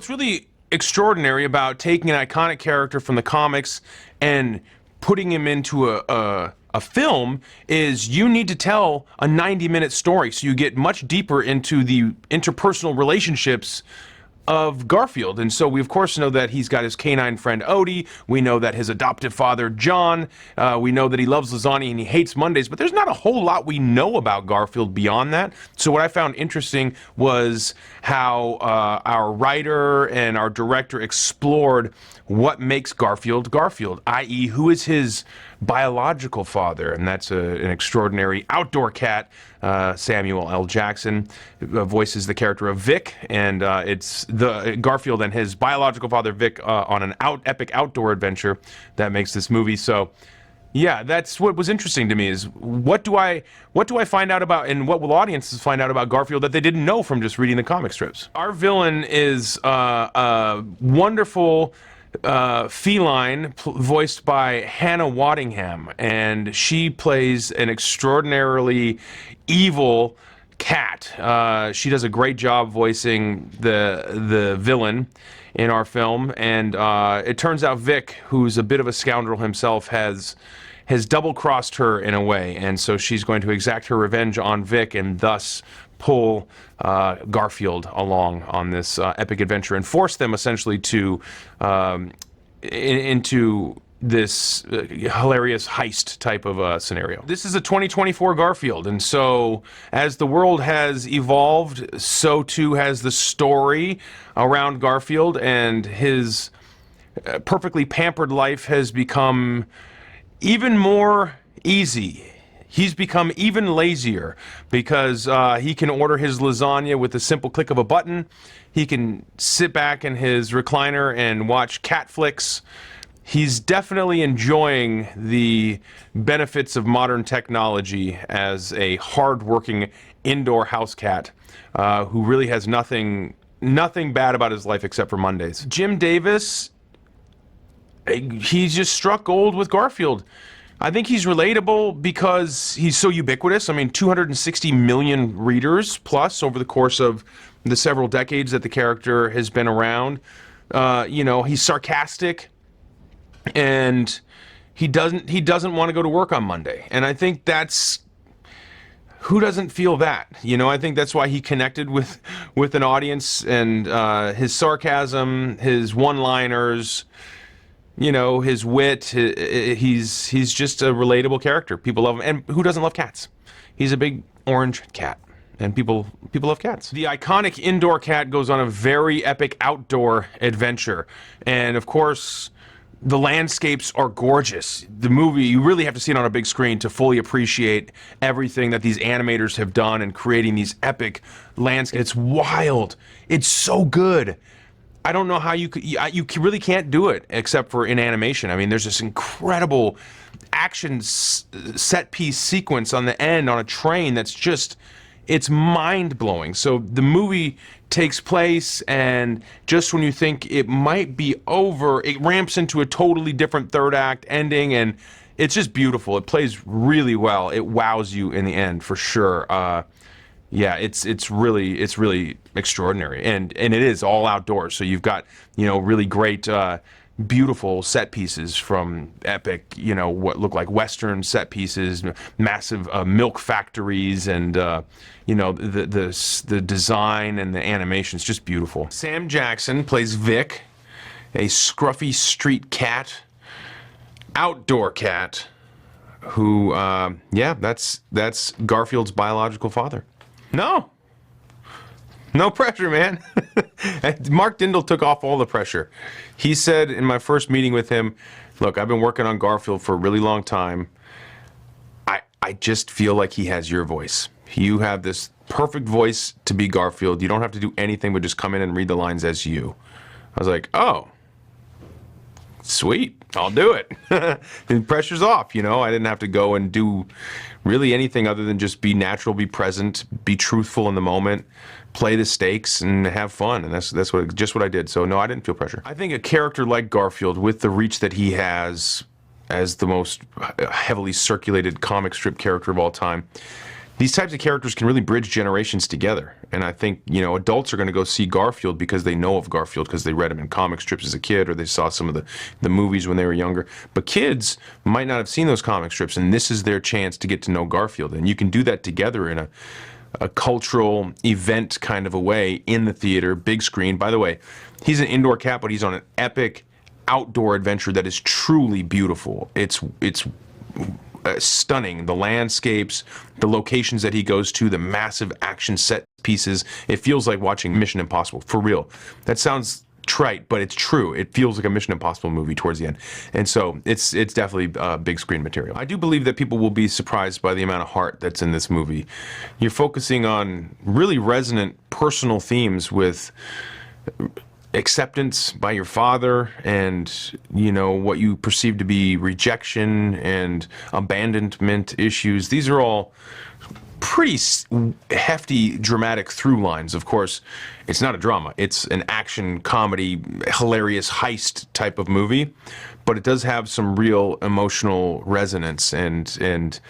what's really extraordinary about taking an iconic character from the comics and putting him into a film is you need to tell a 90-minute story, so you get much deeper into the interpersonal relationships of Garfield. And so we of course know that he's got his canine friend Odie, we know that his adoptive father John, we know that he loves lasagna and he hates Mondays, but there's not a whole lot we know about Garfield beyond that. So what I found interesting was how our writer and our director explored what makes Garfield Garfield, i.e. who is his biological father, and that's an extraordinary outdoor cat. Samuel L. Jackson voices the character of Vic, and it's the Garfield and his biological father Vic on an epic outdoor adventure that makes this movie. So yeah, that's what was interesting to me, is what do I find out about, and what will audiences find out about Garfield that they didn't know from just reading the comic strips. Our villain is a wonderful feline voiced by Hannah Waddingham, and she plays an extraordinarily evil cat. She does a great job voicing the villain in our film, and it turns out Vic, who's a bit of a scoundrel himself, has double-crossed her in a way, and so she's going to exact her revenge on Vic and thus pull Garfield along on this epic adventure and force them essentially to into this hilarious heist type of scenario. This is a 2024 Garfield, and so as the world has evolved, so too has the story around Garfield, and his perfectly pampered life has become even more easy. He's become even lazier because he can order his lasagna with a simple click of a button. He can sit back in his recliner and watch cat flicks. He's definitely enjoying the benefits of modern technology as a hard-working indoor house cat who really has nothing bad about his life except for Mondays. Jim Davis, he's just struck gold with Garfield. I think he's relatable because he's so ubiquitous. I mean, 260 million readers plus over the course of the several decades that the character has been around. You know, he's sarcastic, and he doesn't want to go to work on Monday. And I think that's, who doesn't feel that? You know, I think that's why he connected with an audience, and his sarcasm, his one-liners, you know, his wit, he's just a relatable character. People love him, and who doesn't love cats? He's a big orange cat, and people love cats. The iconic indoor cat goes on a very epic outdoor adventure, and of course, the landscapes are gorgeous. The movie, you really have to see it on a big screen to fully appreciate everything that these animators have done in creating these epic landscapes. It's wild. It's so good. I don't know how you really can't do it except for in animation. I mean, there's this incredible action set piece sequence on the end on a train that's just, it's mind-blowing. So the movie takes place, and just when you think it might be over, it ramps into a totally different third act ending, and it's just beautiful. It plays really well. It wows you in the end, for sure. Yeah, it's really extraordinary, and it is all outdoors. So you've got, you know, really great, beautiful set pieces from epic, you know, what look like Western set pieces, massive milk factories, and you know, the design and the animation is just beautiful. Sam Jackson plays Vic, a scruffy street cat, outdoor cat, who yeah, that's Garfield's biological father. No pressure, man. Mark Dindal took off all the pressure. He said in my first meeting with him, look, I've been working on Garfield for a really long time. I just feel like he has your voice. You have this perfect voice to be Garfield. You don't have to do anything but just come in and read the lines as you. I was like, oh, sweet, I'll do it. The pressure's off, you know. I didn't have to go and do really anything other than just be natural, be present, be truthful in the moment, play the stakes, and have fun. And that's just what I did. So no, I didn't feel pressure. I think a character like Garfield, with the reach that he has as the most heavily circulated comic strip character of all time, these types of characters can really bridge generations together. And I think, adults are going to go see Garfield because they know of Garfield, because they read him in comic strips as a kid, or they saw some of the movies when they were younger. But kids might not have seen those comic strips, and this is their chance to get to know Garfield. And you can do that together in a cultural event kind of a way in the theater, big screen. By the way, he's an indoor cat, but he's on an epic outdoor adventure that is truly beautiful. It's stunning. The landscapes, the locations that he goes to, the massive action set pieces. It feels like watching Mission Impossible, for real. That sounds trite, but it's true. It feels like a Mission Impossible movie towards the end. And so it's definitely big screen material. I do believe that people will be surprised by the amount of heart that's in this movie. You're focusing on really resonant personal themes with acceptance by your father, and what you perceive to be rejection and abandonment issues. These are all pretty hefty dramatic through lines. Of course, it's not a drama, it's an action comedy, hilarious heist type of movie, but it does have some real emotional resonance, and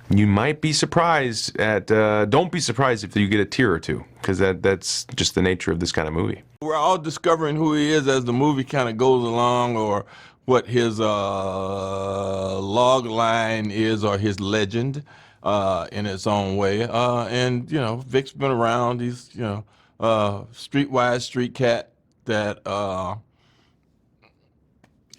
you might be surprised at don't be surprised if you get a tear or two, because that's just the nature of this kind of movie. We're all discovering who he is as the movie kind of goes along, or what his log line is, or his legend in its own way. And Vic's been around. He's streetwise street cat that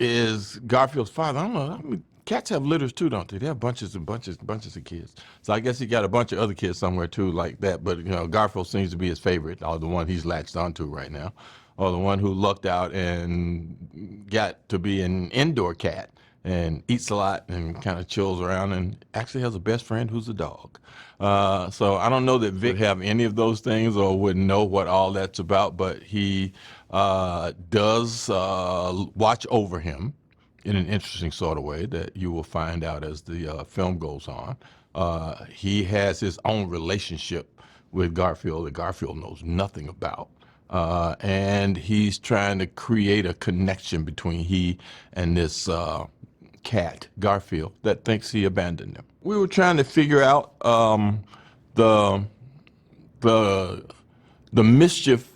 is Garfield's father. I don't know. I mean, cats have litters too, don't they? They have bunches and bunches and bunches of kids. So I guess he got a bunch of other kids somewhere too, like that. But Garfield seems to be his favorite, or the one he's latched onto right now, or the one who lucked out and got to be an indoor cat and eats a lot and kind of chills around, and actually has a best friend who's a dog. So I don't know that Vic would have any of those things or would know what all that's about, but he does watch over him in an interesting sort of way that you will find out as the film goes on. He has his own relationship with Garfield that Garfield knows nothing about. And he's trying to create a connection between he and this cat, Garfield, that thinks he abandoned him. We were trying to figure out the mischief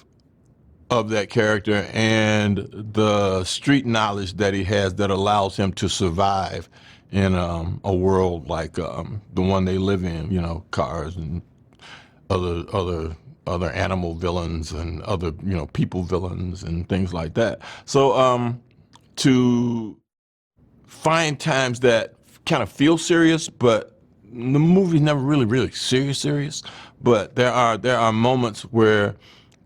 of that character and the street knowledge that he has that allows him to survive in a world like the one they live in, cars and other animal villains and other people villains and things like that. So to find times that kind of feel serious, but the movie's never really serious. But there are moments where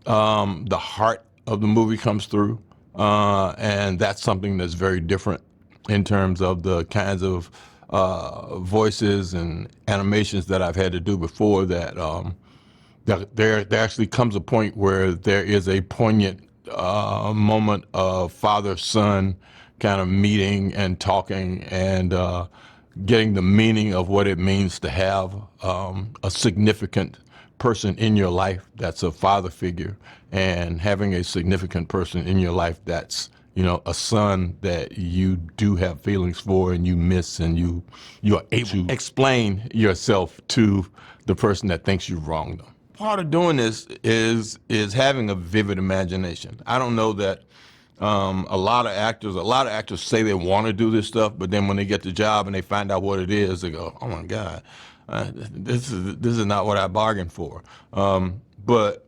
the heart of the movie comes through, and that's something that's very different in terms of the kinds of voices and animations that I've had to do before. That there actually comes a point where there is a poignant moment of father-son kind of meeting and talking and getting the meaning of what it means to have a significant person in your life that's a father figure, and having a significant person in your life that's a son that you do have feelings for and you miss, and you are able to explain yourself to the person that thinks you wronged them. Part of doing this is having a vivid imagination. I don't know that a lot of actors say they want to do this stuff, but then when they get the job and they find out what it is, they go, "Oh my God, this is not what I bargained for." But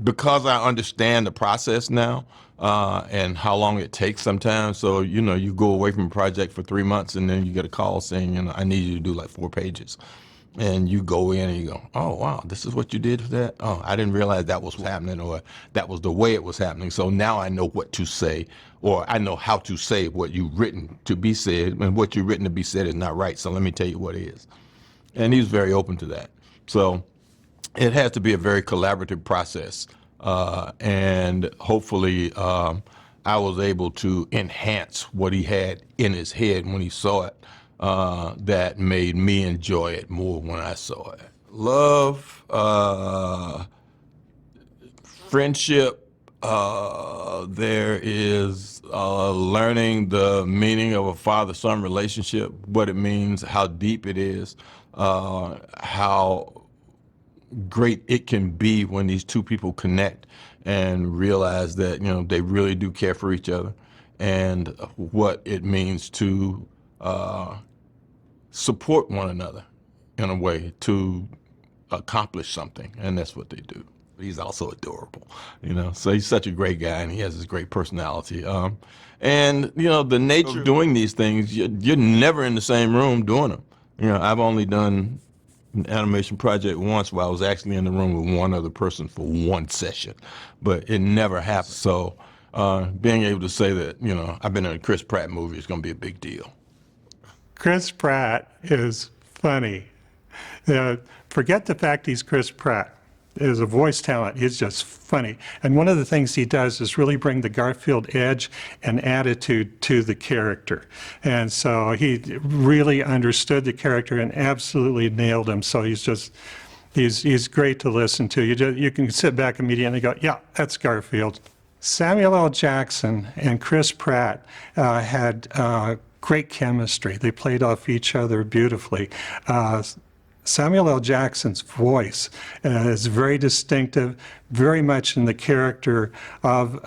because I understand the process now and how long it takes sometimes, so you go away from a project for 3 months and then you get a call saying, I need you to do like 4 pages. And you go in and you go, "Oh, wow, this is what you did for that? Oh, I didn't realize that was happening, or that was the way it was happening. So now I know what to say, or I know how to say what you've written to be said, and what you've written to be said is not right, so let me tell you what it is." And he's very open to that. So it has to be a very collaborative process. And hopefully I was able to enhance what he had in his head when he saw it. That made me enjoy it more when I saw it. Love, friendship, There is learning the meaning of a father-son relationship, what it means, how deep it is, how great it can be when these two people connect and realize that, you know, they really do care for each other, and what it means to support one another in a way to accomplish something, and that's what they do. He's also adorable, you know. So he's such a great guy, and he has this great personality. And you know, the nature of doing these things, you're never in the same room doing them. You know, I've only done an animation project once where I was actually in the room with one other person for one session, but it never happened. So being able to say that, you know, I've been in a Chris Pratt movie is going to be a big deal. Chris Pratt is funny. Forget the fact he's Chris Pratt. As a voice talent, he's just funny. And one of the things he does is really bring the Garfield edge and attitude to the character. And so he really understood the character and absolutely nailed him. So he's great to listen to. You can sit back immediately and go, yeah, that's Garfield. Samuel L. Jackson and Chris Pratt had great chemistry. They played off each other beautifully. Samuel L. Jackson's voice is very distinctive, very much in the character of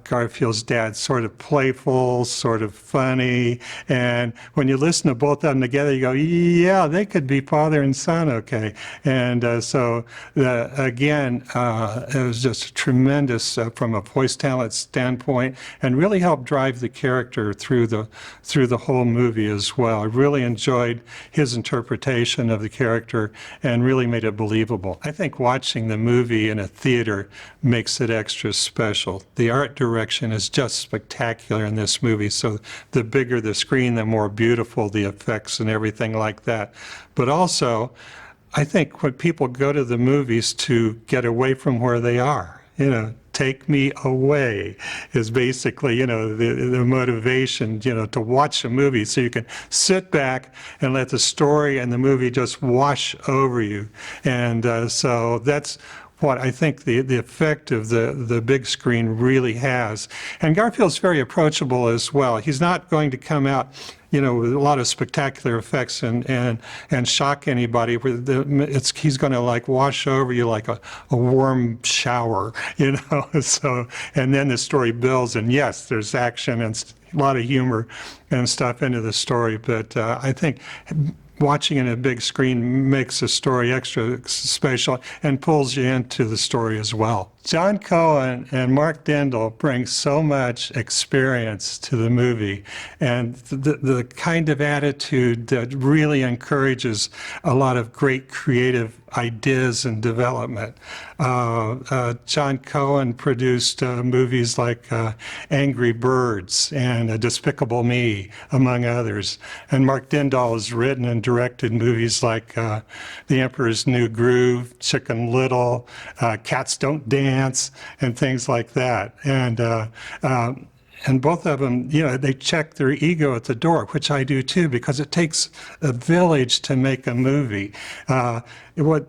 Garfield's dad, sort of playful, sort of funny. And when you listen to both of them together, you go, yeah, they could be father and son, okay. And again, it was just tremendous from a voice talent standpoint, and really helped drive the character through the whole movie as well. I really enjoyed his interpretation of the character and really made it believable. I think watching the movie in a theater makes it extra special. The art direction is just spectacular in this movie, so the bigger the screen, the more beautiful the effects and everything like that. But also, I think when people go to the movies to get away from where they are, you know, take me away is basically, you know, the motivation, you know, to watch a movie so you can sit back and let the story and the movie just wash over you. And so that's what I think the effect of the big screen really has. And Garfield's very approachable as well. He's not going to come out, you know, with a lot of spectacular effects and shock anybody. He's going to like wash over you like a warm shower, you know. So, and then the story builds, and yes, there's action and a lot of humor and stuff into the story. But I think watching it in a big screen makes the story extra special and pulls you into the story as well. John Cohen and Mark Dindal bring so much experience to the movie, and the kind of attitude that really encourages a lot of great creative ideas and development. John Cohen produced movies like Angry Birds and Despicable Me, among others. And Mark Dindal has written and directed movies like The Emperor's New Groove, Chicken Little, Cats Don't Dance, and things like that. And both of them, you know, they check their ego at the door, which I do too, because it takes a village to make a movie. What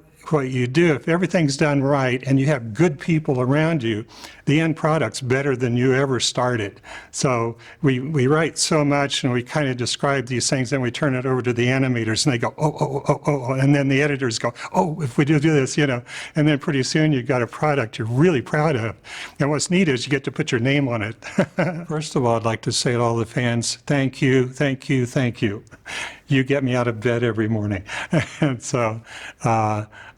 you do, if everything's done right and you have good people around you, the end product's better than you ever started. So we write so much and we kind of describe these things, then we turn it over to the animators and they go, oh, and then the editors go, oh, if we do this, you know, and then pretty soon you've got a product you're really proud of. And what's neat is you get to put your name on it. First of all, I'd like to say to all the fans, thank you, thank you, thank you. You get me out of bed every morning. And so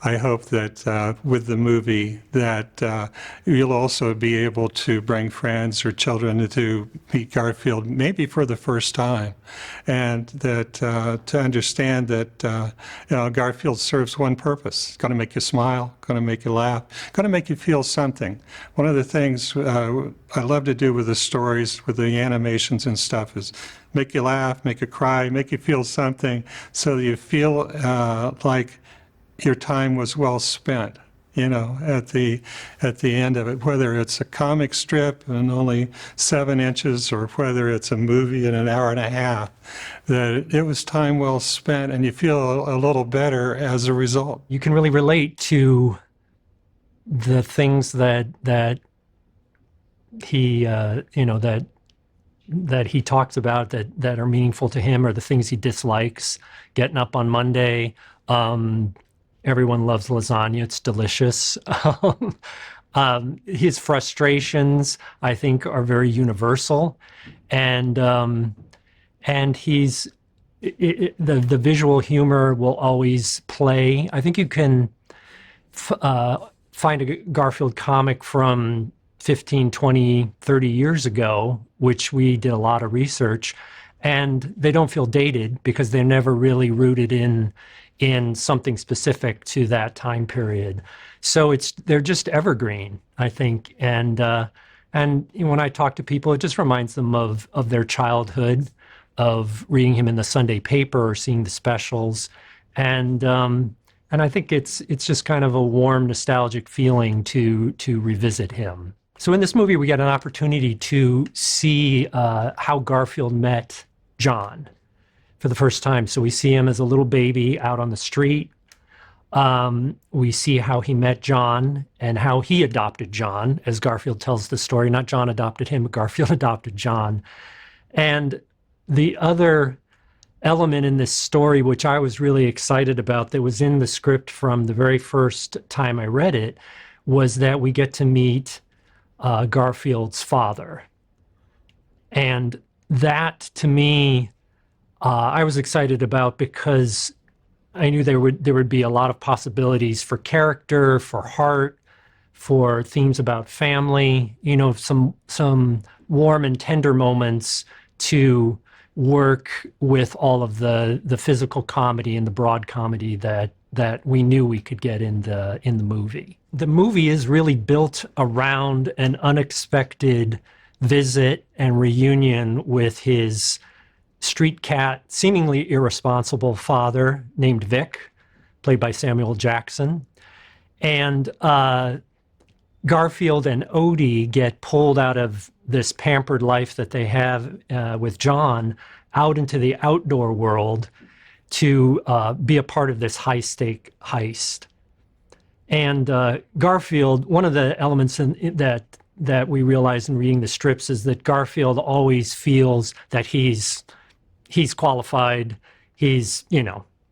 I hope that with the movie that you'll also be able to bring friends or children to meet Garfield maybe for the first time, and that to understand that you know, Garfield serves one purpose. It's going to make you smile, going to make you laugh, going to make you feel something. One of the things I love to do with the stories, with the animations and stuff, is make you laugh, make you cry, make you feel something, so you feel like your time was well spent, you know, at the end of it, whether it's a comic strip and only 7 inches or whether it's a movie in an hour and a half, that it was time well spent, and you feel a little better as a result. You can really relate to the things that that he talks about that are meaningful to him are the things he dislikes. Getting up on Monday. Everyone loves lasagna. It's delicious. His frustrations, I think, are very universal, and he's the visual humor will always play. I think you can find a Garfield comic from 15, 20, 30 years ago, which we did a lot of research, and they don't feel dated because they're never really rooted in something specific to that time period. So they're just evergreen, I think. And when I talk to people, it just reminds them of their childhood, of reading him in the Sunday paper or seeing the specials. And I think it's just kind of a warm, nostalgic feeling to revisit him. So in this movie, we get an opportunity to see how Garfield met John for the first time. So we see him as a little baby out on the street. We see how he met John and how he adopted John, as Garfield tells the story. Not John adopted him, but Garfield adopted John. And the other element in this story, which I was really excited about, that was in the script from the very first time I read it, was that we get to meet Garfield's father. And that, to me, I was excited about because I knew there would be a lot of possibilities for character, for heart, for themes about family, some warm and tender moments to work with all of the physical comedy and the broad comedy that we knew we could get in the movie. The movie is really built around an unexpected visit and reunion with his street cat, seemingly irresponsible father named Vic, played by Samuel Jackson. And Garfield and Odie get pulled out of this pampered life that they have with John out into the outdoor world to be a part of this high-stake heist. And Garfield, one of the elements that we realize in reading the strips is that Garfield always feels that he's qualified. He's,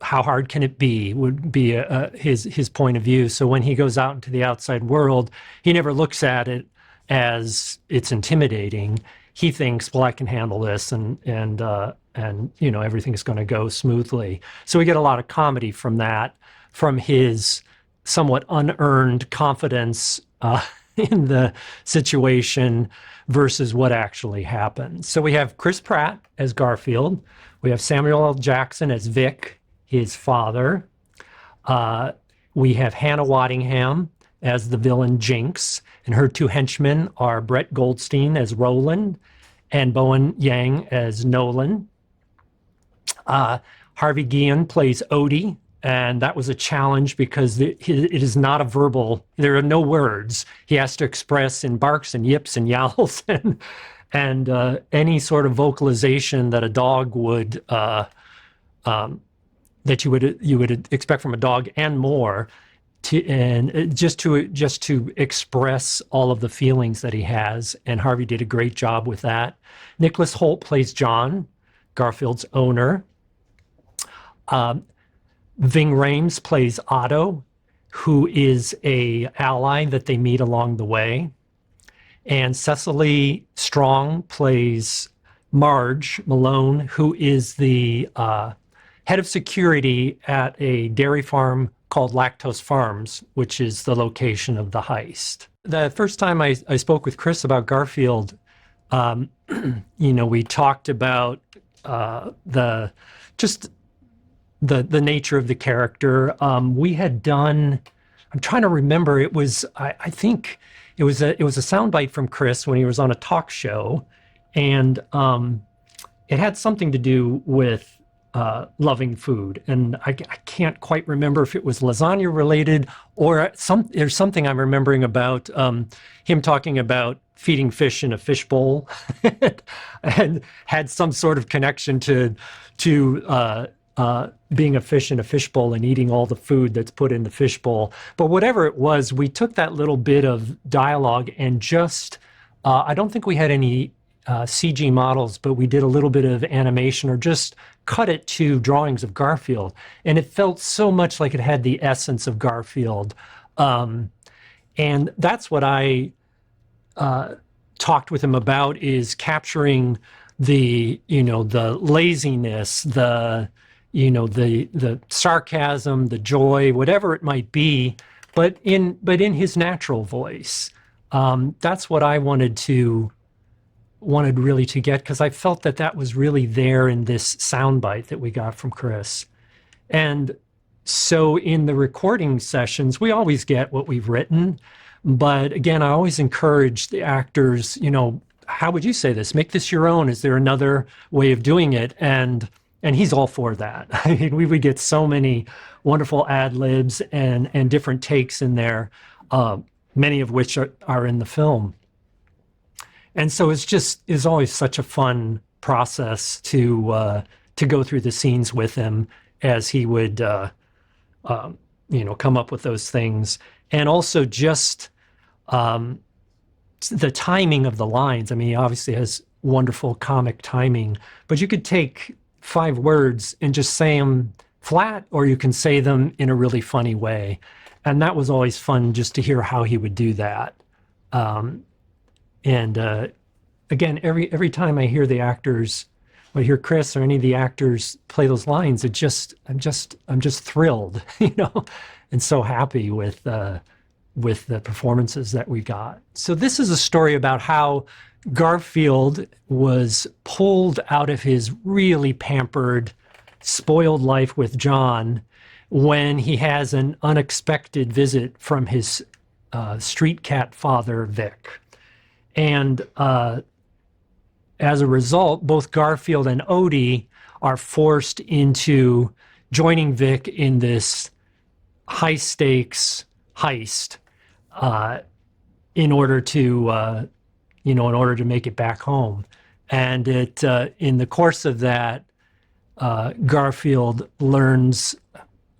how hard can it be, would be his point of view. So when he goes out into the outside world, he never looks at it as it's intimidating. He thinks, well, I can handle this, and everything's going to go smoothly. So we get a lot of comedy from that, from his somewhat unearned confidence in the situation versus what actually happened. So we have Chris Pratt as Garfield. We have Samuel L. Jackson as Vic, his father. We have Hannah Waddingham as the villain Jinx, and her two henchmen are Brett Goldstein as Roland and Bowen Yang as Nolan. Harvey Guillen plays Odie, and that was a challenge because it is not a verbal, there are no words. He has to express in barks and yips and yowls and any sort of vocalization that a dog would, that you would expect from a dog and more, just to express all of the feelings that he has. And Harvey did a great job with that. Nicholas Hoult plays John, Garfield's owner. Ving Rhames plays Otto, who is a ally that they meet along the way. And Cecily Strong plays Marge Malone, who is the head of security at a dairy farm called Lactose Farms, which is the location of the heist. The first time I spoke with Chris about Garfield, we talked about the nature of the character. We had done, I'm trying to remember, it was, I think it was a soundbite from Chris when he was on a talk show, and it had something to do with loving food. And I can't quite remember if it was lasagna related or there's something I'm remembering about him talking about feeding fish in a fishbowl and had some sort of connection to being a fish in a fishbowl and eating all the food that's put in the fishbowl. But whatever it was, we took that little bit of dialogue and just I don't think we had any CG models, but we did a little bit of animation or just cut it to drawings of Garfield. And it felt so much like it had the essence of Garfield. And that's what I talked with him about, is capturing the, the laziness, the sarcasm, the joy, whatever it might be, but in his natural voice. That's what I wanted really to get, because I felt that was really there in this soundbite that we got from Chris. And so in the recording sessions, we always get what we've written. But again, I always encourage the actors, how would you say this? Make this your own. Is there another way of doing it? And he's all for that. I mean, we would get so many wonderful ad libs and different takes in there, many of which are in the film. And so it's always such a fun process to go through the scenes with him as he would come up with those things. And also just the timing of the lines. I mean, he obviously has wonderful comic timing, but you could take 5 words and just say them flat, or you can say them in a really funny way. And that was always fun, just to hear how he would do that. Again, every time I hear the actors, I hear Chris or any of the actors play those lines, I'm just thrilled, and so happy with the performances that we got. So this is a story about how Garfield was pulled out of his really pampered, spoiled life with John when he has an unexpected visit from his street cat father, Vic. And as a result, both Garfield and Odie are forced into joining Vic in this high-stakes heist in order to make it back home. And in the course of that, Garfield learns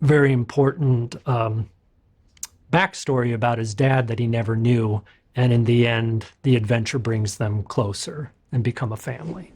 very important backstory about his dad that he never knew. And in the end, the adventure brings them closer and become a family.